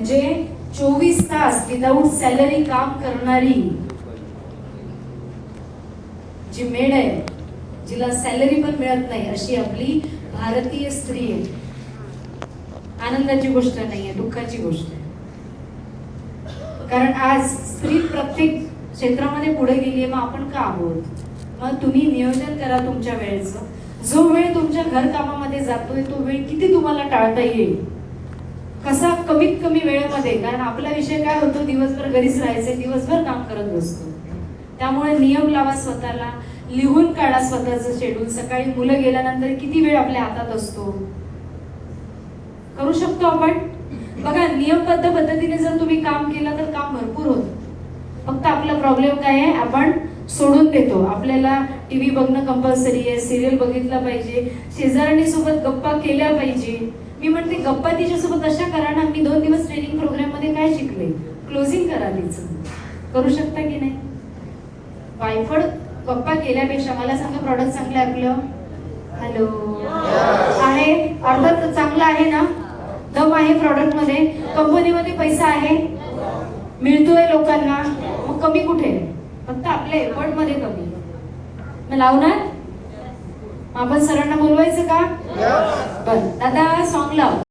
म्हणजे 24 तास without salary काम करणारी जी मेड आहे, जिला सॅलरी पण मिळत नाही, अशी आपली भारतीय स्त्री आहे. आनंदाची गोष्ट नाहीये, दुःखाची गोष्ट आहे. कारण आज स्त्री प्रत्येक क्षेत्रामध्ये पुढे गेलीये, मग आपण का आहोत? मग तुम्ही नियोजन करा तुमच्या वेळेचं. जो वेळ तुमच्या घर कामामध्ये जातोय तो वेळ किती तुम्हाला टाळता येईल, कसा कमीत कमी वेळेमध्ये. कारण आपला विषय काय होतो, दिवसभर घरीच राहायचंय, दिवसभर काम करत बसतो. त्यामुळे नियम लावा स्वतःला, लिहून काढा स्वतःचं शेड्यूल. सकाळी मुलं गेल्यानंतर किती वेळ आपल्या हातात असतो, करू शकतो आपण. बघा, नियमबद्ध पद्धतीने जर तुम्ही काम केलं तर काम भरपूर होतं. फक्त आपला प्रॉब्लेम काय आहे, आपण सोडून देतो. आपल्याला टीव्ही बघणं कंपल्सरी आहे, सिरियल बघितला पाहिजे, शेजाऱ्यांनी सोबत गप्पा केल्या पाहिजे. मी म्हणते गप्पा तिच्यासोबत अशा करा ना. मी 2 दिवस ट्रेनिंग प्रोग्राम मध्ये काय शिकले, क्लोजिंग करा तिचं. करू शकता की नाही? वायफळ गप्पा केल्यापेक्षा मला सांगा, प्रॉडक्ट चांगलं आहे आपलं? हॅलो, आहे? अर्धा चांगला आहे ना? दम आहे प्रॉडक्ट मध्ये, कंपनीमध्ये पैसा आहे, मिळतोय लोकांना, मग कमी कुठे? फक्त आपल्या एफर्ट मध्ये कमी. मग लावणार? आपण सरांना बोलवायचं का? बरं दादा, सॉन्ग लाव.